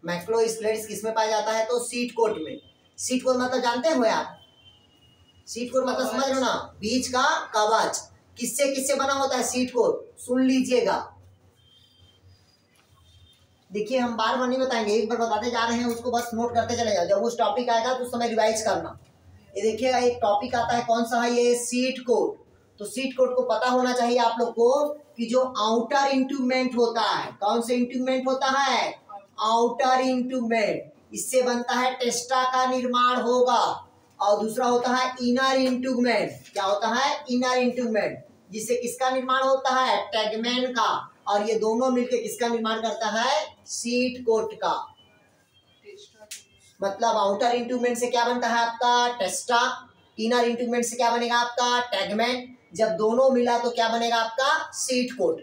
मैक्रोस्क्लेरिड्स किस में पाया जाता है, तो सीड कोट में। सीड कोट मतलब जानते हो यार, सीड कोट मतलब समझ लो ना, बीज का कवच। किससे किससे बना होता है सीड कोट, सुन लीजिएगा। देखिए हम बार बार नहीं बताएंगे, एक बार बताते जा रहे हैं, उसको बस नोट करते चले जाओ। जब उस टॉपिक आएगा तो उस समय रिवाइज करना। ये देखिएगा एक टॉपिक आता है, कौन सा है ये, सीड कोट। तो सीट कोट को पता होना चाहिए आप लोग को कि जो आउटर इंट्रूमेंट होता है, कौन से इंट्रूमेंट होता है, आउटर इंट्रूमेंट, इससे बनता है टेस्टा का निर्माण होगा। और दूसरा होता है इनर इंट्रूमेंट, क्या होता है, इनर इंट्रूमेंट, जिससे किसका निर्माण होता है, टैगमैन का। और ये दोनों मिलकर किसका निर्माण करता है, सीट कोट का। मतलब आउटर इंट्रूमेंट से क्या बनता है आपका, टेस्टा, इनर इंट्रूमेंट से क्या बनेगा आपका, टैगमैन। जब दोनों मिला तो क्या बनेगा आपका, सीट कोट।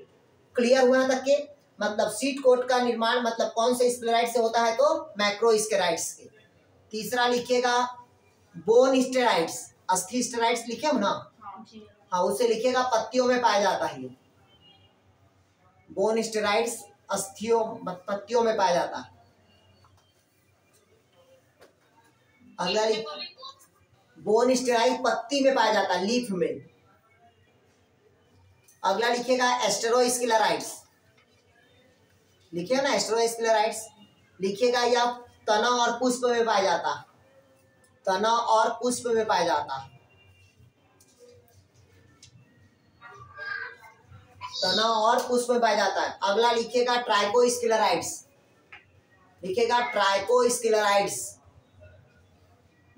क्लियर हुआ तक के? मतलब सीट कोट का निर्माण मतलब कौन से स्क्लेराइड से होता है, तो मैक्रोस्क्लेराइड्स के। तीसरा लिखिएगा बोन स्टेराइड्स, अस्थि स्टेराइड्स लिखे हो ना, हाँ उसे लिखिएगा, पत्तियों में पाया जाता है। बोन स्टेराइड्स अस्थियों पत्तियों में पाया जाता है। अगला बोन स्टेराइड पत्ती में पाया जाता है, लीफ में। अगला लिखिएगा एस्टेरोस्क्लेराइड्स, लिखिए ना एस्टेरोस्क्लेराइड्स, लिखिएगा यह तना और पुष्प में पाया जाता है, तना और पुष्प में पाया जाता है, तना और पुष्प में पाया जाता है। अगला लिखिएगा ट्राइकोस्क्लेराइड्स, लिखिएगा ट्राइकोस्क्लेराइड्स,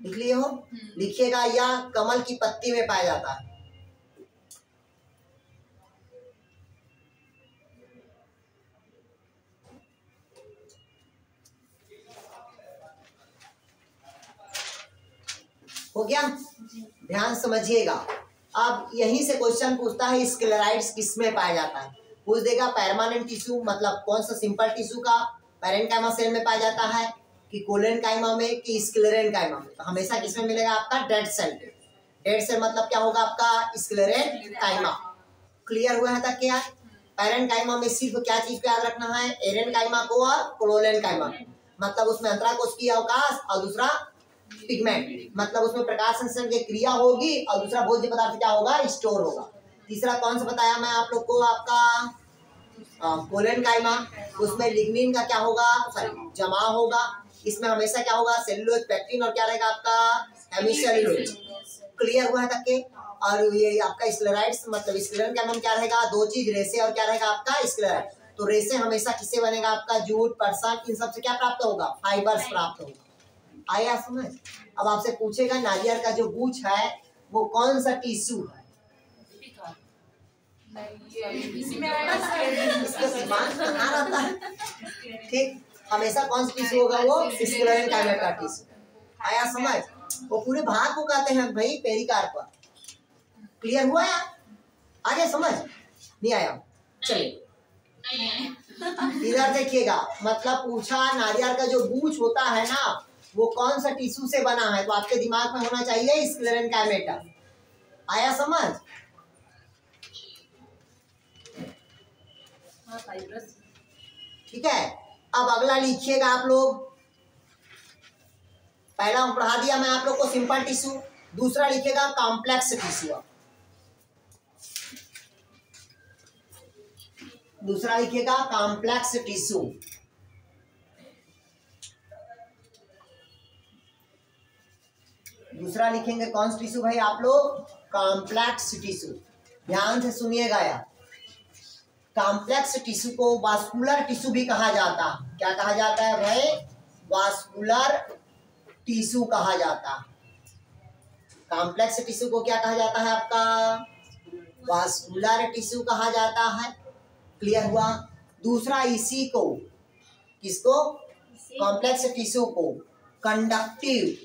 लिख लिए हो, लिखिएगा यह कमल की पत्ती में पाया जाता है। हो गया, ध्यान समझिएगा। अब यहीं से क्वेश्चन पूछता है स्क्लेराइड्स किस में पाया जाता है, पूछ देगा परमानेंट टिश्यू मतलब कौन सा सिंपल टिश्यू का पैरेन्काइमा सेल में पाया जाता है, कि कोलेनकाइमा में, कि स्क्लेरेनकाइमा में। तो हमेशा किस में मिलेगा आपका, डेड सेल। डेड सेल मतलब क्या होगा आपका, स्क्लेरेनकाइमा। क्लियर हुआ है तक क्या? पैरेन्काइमा में सिर्फ क्या चीज को याद रखना है, एरेनकाइमा को और क्लोरेनकाइमा, मतलब उसमें अंतराकोश की अवकाश और दूसरा पिगमेंट, मतलब उसमें प्रकाश संश्लेषण की क्रिया होगी और दूसरा भोज्य पदार्थ क्या होगा, स्टोर होगा। तीसरा कौन सा बताया मैं आप लोग को, आपका कोलेनकाइमा, उसमें लिग्निन का क्या होगा, सॉरी जमा होगा। इसमें हमेशा क्या होगा, सेलुलोज, पेक्टिन और क्या रहेगा आपका, हेमिसेलुलोज। क्लियर हुआ है तक के? और ये आपका स्क्लेराइड्स मतलब स्क्लेरन का क्या रहेगा, दो चीज, रेसे और क्या रहेगा आपका, स्क्लेराइड। तो रेसे हमेशा किससे बनेगा आपका, जूट, परसान, इन सब से क्या प्राप्त होगा, फाइबर्स प्राप्त होगा। आया समझ? अब आपसे पूछेगा नारियल का जो गुछ है वो कौन सा टिश्यू है, इसका दिमाग कहाँ रहता है, ठीक, हमेशा कौन सा टिश्यू होगा, वो स्क्लेरेनकाइमा का टिश्यू। आया समझ? वो पूरे भाग को कहते हैं भाई पेरिकार्प। क्लियर हुआ यार? आगे समझ नहीं आया? चलिए इधर देखिएगा, मतलब पूछा नारियल का जो गुछ होता है ना वो कौन सा टिश्यू से बना है, तो आपके दिमाग में होना चाहिए स्क्लेरेनकाइमा। आया समझ? ठीक है। अब अगला लिखिएगा आप लोग, पहला पढ़ा दिया मैं आप लोग को सिंपल टिश्यू, दूसरा लिखिएगा कॉम्प्लेक्स टिश्यू, दूसरा लिखिएगा कॉम्प्लेक्स टिश्यू। दूसरा लिखेंगे कौन सा टिश्यू भाई आप लोग, कॉम्प्लेक्स टिश्यू। ध्यान से सुनिएगा यार, कॉम्प्लेक्स टिश्यू को वास्कुलर टिश्यू भी कहा जाता है। क्या कहा जाता है भाई, वास्कुलर टिश्यू कहा जाता है। कॉम्प्लेक्स टिश्यू को क्या कहा जाता है आपका, वास्कुलर टिश्यू कहा जाता है। क्लियर हुआ? दूसरा इसी को, किसको, कॉम्प्लेक्स टिश्यू को कंडक्टिव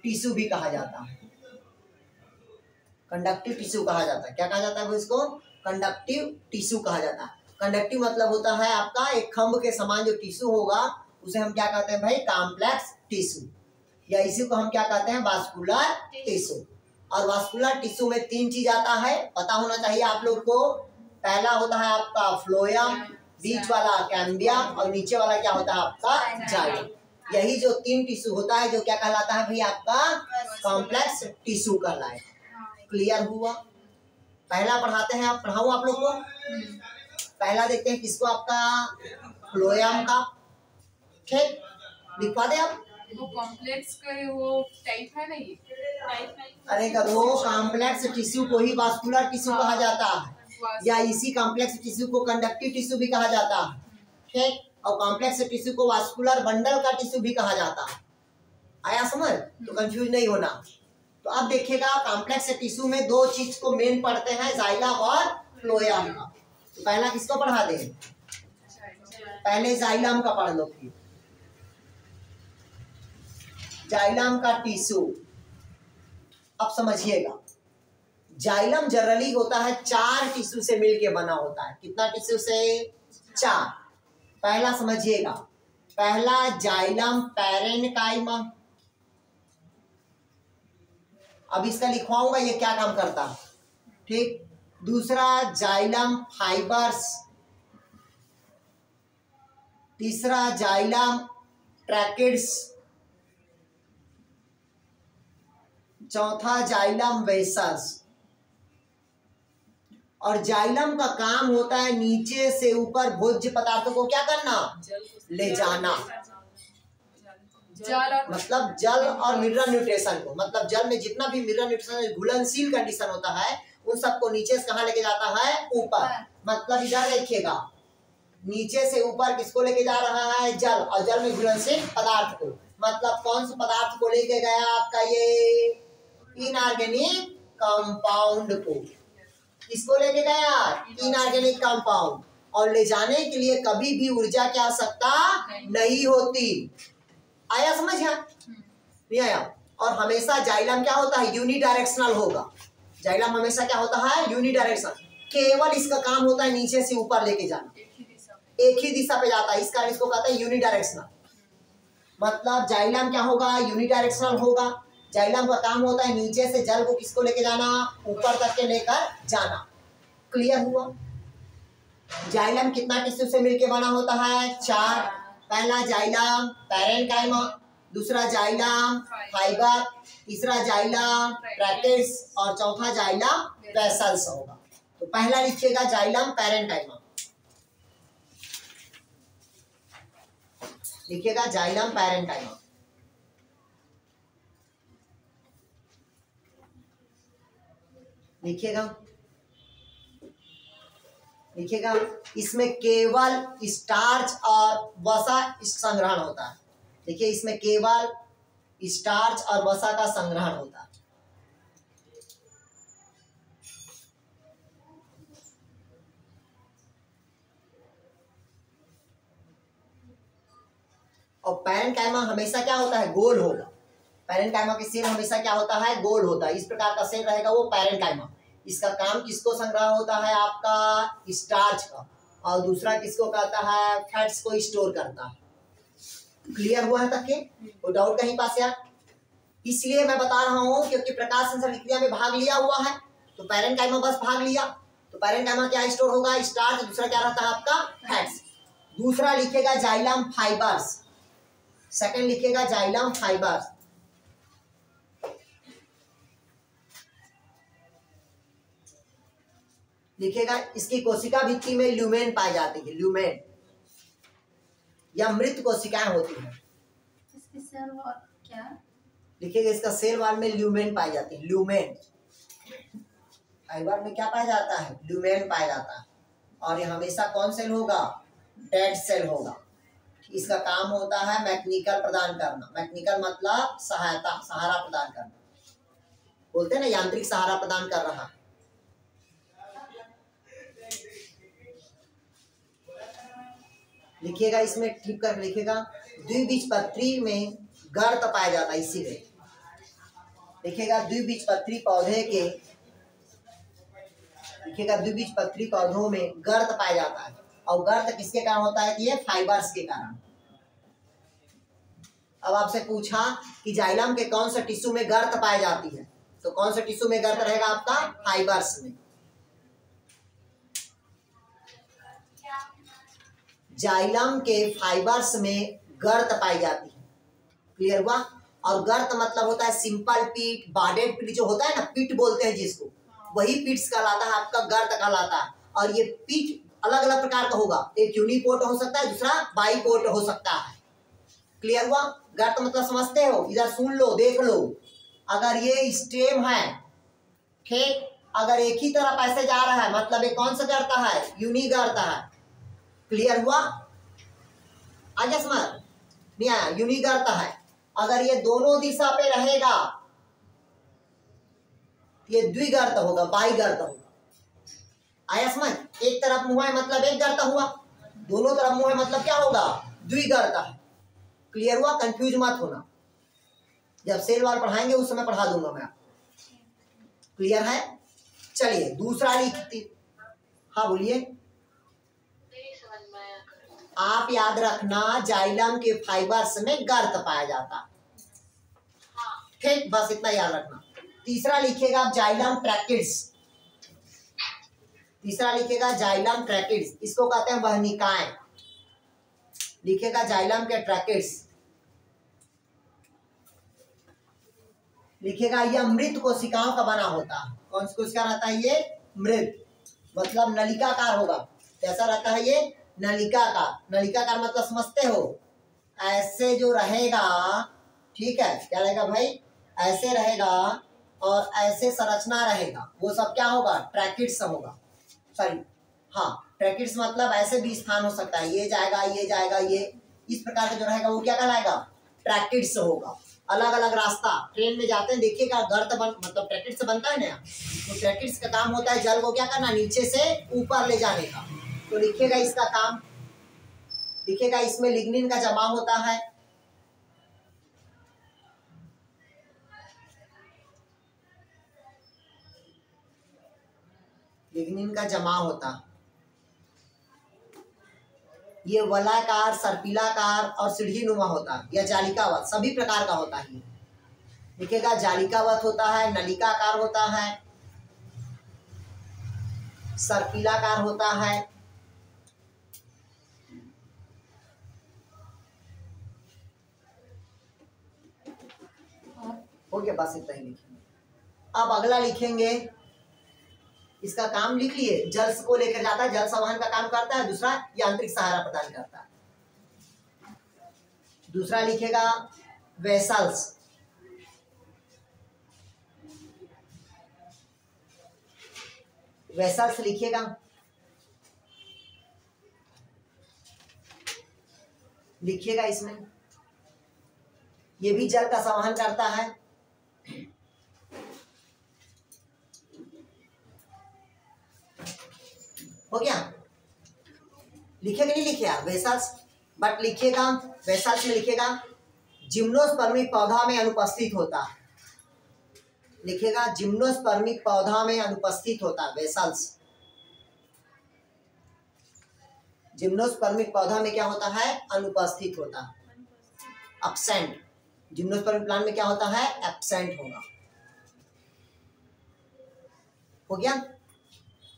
टिश्यू भी कहा जाता है, कंडक्टिव टिश्यू कहा जाता है। क्या कहा जाता है वो, इसको कंडक्टिव टिश्यू कहा जाता है। कंडक्टिव मतलब होता है आपका एक खंभ के समान जो टिश्यू होगा उसे हम क्या कहते हैं भाई, कॉम्प्लेक्स टिश्यू, या इसी को हम क्या कहते हैं, वास्कुलर टिश्यू। और वास्कुलर टिश्यू में तीन चीज आता है, पता होना चाहिए आप लोग को। पहला होता है आपका फ्लोएम, बीच वाला कैम्बियम और नीचे वाला क्या होता है आपका, जाइलम। यही जो तीन टिश्यू होता है जो क्या कहलाता है भाई आपका, कॉम्प्लेक्स टिश्यू कहलाएगा। क्लियर हुआ? पहला पढ़ाते हैं, आप पढ़ाओ आप लोग को। पहला देखते हैं किसको, आपका फ्लोएम का। ठीक, लिखवा दे आप, वो कॉम्प्लेक्स का वो टाइप है ना ये अरे करो, कॉम्प्लेक्स टिश्यू को ही वास्कुलर टिश्यू कहा जाता है, या इसी कॉम्प्लेक्स टिश्यू को कंडक्टिव टिश्यू भी कहा जाता है, ठीक। और कॉम्प्लेक्स टिश्यू को वास्कुलर बंडल का टिश्यू भी कहा जाता है। आया समझ? तो कंफ्यूज नहीं होना। तो अब देखिएगा, कॉम्प्लेक्स टिश्यू में दो चीज को मेन पढ़ते हैं, जाइलम और फ्लोएम का। तो पहला किसको पढ़ा दे? पहले जाइलम का पढ़ लो, फिर जाइलम का टिश्यू। अब समझिएगा, जाइलम जनरली होता है 4 टिश्यू से मिलके बना होता है। कितना टिश्यू से? 4। पहला समझिएगा, पहला जाइलम पैरेन्काइमा। अब इसका लिखवाऊंगा ये क्या काम करता है, ठीक। दूसरा जाइलम फाइबर्स, तीसरा जाइलम ट्रैकिड्स, चौथा जाइलम वेसल्स। और जाइलम का काम होता है नीचे से ऊपर भोज्य पदार्थों को क्या करना? ले जाना। मतलब जल और मिनरल न्यूट्रिशन को, मतलब जल में जितना भी मिनरल न्यूट्रिशन घुलनशील कंडीशन होता है उन सबको नीचे से कहाँ लेके जाता है? ऊपर। मतलब इधर देखिएगा, नीचे से ऊपर किसको लेके जा रहा है? जल, और जल में घुलनशील पदार्थ को। मतलब कौन से पदार्थ को लेके गया आपका ये इनऑर्गेनिक कंपाउंड को? किसको लेके गया? Inorganic compound. और ले जाने के लिए कभी भी ऊर्जा की आवश्यकता नहीं होती। आया समझ? नहीं आया? और हमेशा जाइलम क्या होता है? यूनिडायरेक्शनल होगा। जाइलम हमेशा क्या होता है? यूनिडायरेक्शनल। केवल इसका काम होता है नीचे से ऊपर लेके जाना, एक ही दिशा पे जाता है, इस कारण इसको कहते हैं यूनिडायरेक्शनल। मतलब जाइलम क्या होगा? यूनिडायरेक्शनल होगा। जाइलम का काम होता है नीचे से जल को किसको लेके जाना? ऊपर तक के लेकर जाना। क्लियर हुआ? जाइलम कितना टिश्यू से मिलके बना होता है? 4। पहला जाइलम पैरेन्काइमा, दूसरा जाइलम फाइबर, तीसरा जाइलम ट्रैकिड्स और चौथा जाइलम वेसल्स होगा। तो पहला लिखिएगा जाइलम पैरेन्काइमा, लिखिएगा जाइलम पैरेन्काइमा। लिखिएगा इसमें केवल स्टार्च और वसा संग्रहण होता है। देखिए इसमें केवल स्टार्च और वसा का संग्रहण होता है। और पैरेन्काइमा हमेशा क्या होता है? गोल होगा। पैरेन्काइमा की सेल हमेशा क्या होता है? गोल होता है। इस प्रकार का सेल रहेगा वो पैरेन्काइमा। इसका काम किसको संग्रह होता है? आपका स्टार्च का। और दूसरा किसको कहता है? फैट्स को स्टोर करता है। क्लियर हुआ है तक के? कोई डाउट कहीं पास यार? इसलिए मैं बता रहा हूं क्योंकि प्रकाश संश्लेषण क्रिया में भाग लिया हुआ है, तो पैरेन्काइमा बस भाग लिया। तो पैरेन्काइमा क्या स्टोर होगा? स्टार्च। दूसरा क्या रहता है आपका? फैट्स। दूसरा लिखेगा जाइलम फाइबर्स, सेकंड लिखेगा जाइलम फाइबर्स। लिखेगा इसकी कोशिका भित्ति में ल्यूमेन पाई जाती है। ल्यूमेन या मृत कोशिकाएं होती है। इसकी सेल वॉल क्या? लिखिएगा इसका सेल वॉल में ल्यूमेन पाई जाती है। ल्यूमेन फाइबर में क्या पाया जाता है? ल्यूमेन पाया जाता है। और ये हमेशा कौन सेल होगा? डेड सेल होगा। इसका काम होता है मैकेनिकल प्रदान करना। मैकेनिकल मतलब सहायता, सहारा प्रदान करना। बोलते हैं ना यांत्रिक सहारा प्रदान कर रहा। लिखिएगा इसमें ठीक कर लिखिएगा द्विबीजपत्री में गर्त पाया जाता है। इसीलिए लिखिएगा द्विबीजपत्री पौधे के, लिखिएगा द्विबीजपत्री पौधों में गर्त पाया जाता है। और गर्त किसके कारण होता है? कि ये फाइबर्स के कारण। अब आपसे पूछा कि जाइलम के कौन सा टिश्यू में गर्त पाई जाती है, तो कौन सा टिश्यू में गर्त रहेगा आपका? फाइबर्स में। जाइलम के फाइबर्स में गर्त पाई जाती है। क्लियर हुआ? और गर्त मतलब होता है सिंपल पीट, बाडेड पीट जो होता है ना, पीट बोलते हैं जिसको, वही पीट्स कहलाता है, आपका गर्त कहलाता है। और ये पीट अलग अलग प्रकार का होगा। एक यूनिपोर्ट हो सकता है, दूसरा बाइपोर्ट हो सकता है। क्लियर हुआ? गर्त मतलब समझते हो, इधर सुन लो देख लो। अगर ये स्टेम है, ठीक, अगर एक ही तरफ ऐसे जा रहा है मतलब ये कौन सा गर्त है, यूनी गर्त है। क्लियर हुआ? आगे समझ नहीं आया? यूनी गर्त है। अगर ये दोनों दिशा पे रहेगा ये द्विगर्त होगा, बाईगर्त होगा। आया समझ? एक तरफ मुंह है मतलब एक गर्त हुआ, दोनों तरफ मुंह है मतलब क्या होगा, द्विगर्त है। क्लियर हुआ? कंफ्यूज मत होना, जब सेल वाल पढ़ाएंगे उस समय पढ़ा दूंगा मैं। क्लियर है? चलिए दूसरा लिखती। हाँ बोलिए। आप याद रखना जाइलम के फाइबर्स में गर्त पाया जाता, ठीक, बस इतना याद रखना। तीसरा लिखेगा आप जाइलम ट्रैकिड्स। तीसरा लिखेगा जाइलम ट्रैकिड्स, इसको कहते हैं वहनिकाएं। लिखेगा जाइलम के ट्रैकिड्स। लिखेगा यह मृत कोशिकाओं का बना होता है। कौन सी कोशिका रहता है ये? मृत, मतलब नलिकाकार होगा। कैसा रहता है ये? नलिकाकार। नलिकाकार मतलब समझते हो, ऐसे जो रहेगा, ठीक है, क्या रहेगा भाई, ऐसे रहेगा और ऐसे संरचना रहेगा, वो सब क्या होगा, ट्रैकिड्स होगा। सॉरी, हाँ, ट्रैकिड्स मतलब ऐसे भी स्थान हो सकता है, ये जाएगा ये जाएगा, ये इस प्रकार का जो रहेगा वो क्या कहलाएगा, ट्रैकिड्स होगा। अलग अलग रास्ता ट्रेन में जाते हैं, देखिएगा गर्त मतलब ट्रैकिड्स से बनता है ना, तो ट्रैकिड्स का काम होता है जल को क्या करना, नीचे से ऊपर ले जाने का। तो लिखिएगा इसका काम, लिखिएगा इसमें लिग्निन का जमा होता है। लिग्निन का जमा होता, ये वलयाकार, सर्पिलाकार और सीढ़ी नुमा होता है, या जालिकावत, सभी प्रकार का होता है। लिखिएगा जालिकावत होता है, नलिकाकार होता है, सर्पिलाकार होता है, हो गया, बस इतना ही लिखेंगे। अब अगला लिखेंगे, इसका काम लिख लिए, जल को लेकर जाता है, जल संवहन का काम करता है। दूसरा यांत्रिक सहारा प्रदान करता है। दूसरा लिखेगा वेसल्स। वेसल्स लिखिएगा, लिखिएगा इसमें, ये भी जल का संवहन करता है। हो गया? लिखेगा नहीं लिखे यार वेसल्स, बट लिखिएगा वेसल्स में लिखिएगा जिम्नोस्पर्मिक पौधा में अनुपस्थित होता है। लिखिएगा जिम्नोस्पर्मिक पौधा में अनुपस्थित होता है वेसल्स। जिम्नोस्पर्मिक पौधा में क्या होता है, अनुपस्थित होता है, एब्सेंट। जिम्नोस्पर्मिक प्लांट में क्या होता है, एब्सेंट होगा। हो गया?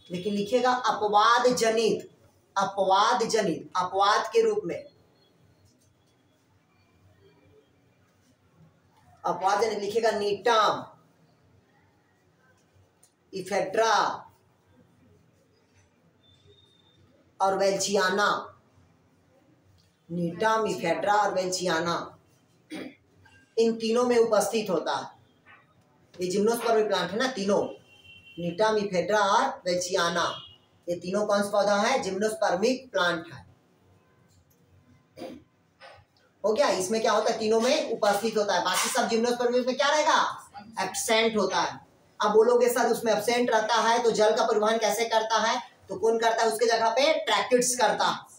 लेकिन लिखिएगा अपवाद जनित, अपवाद जनित, अपवाद के रूप में, अपवाद जनित लिखिएगा नीटम, इफेड्रा और वेल्चियाना। नीटम, इफेड्रा और वेल्चियाना, इन तीनों में उपस्थित होता है। ये जिम्नोस्पर्मिक प्लांट है ना, तीनों, नीटम, इफेड्रा और वेल्चियाना, ये तीनों कौन सा पौधा है, जिम्नोस्पर्मिक प्लांट है। हो गया? इसमें क्या होता है, तीनों में उपस्थित होता है, बाकी सब जिम्नोस्पर्मिक में क्या रहेगा, एब्सेंट होता है। अब बोलोगे सर उसमें एब्सेंट रहता है तो जल का परिवहन कैसे करता है, तो कौन करता है उसके जगह पे, ट्रैकिड्स करता है।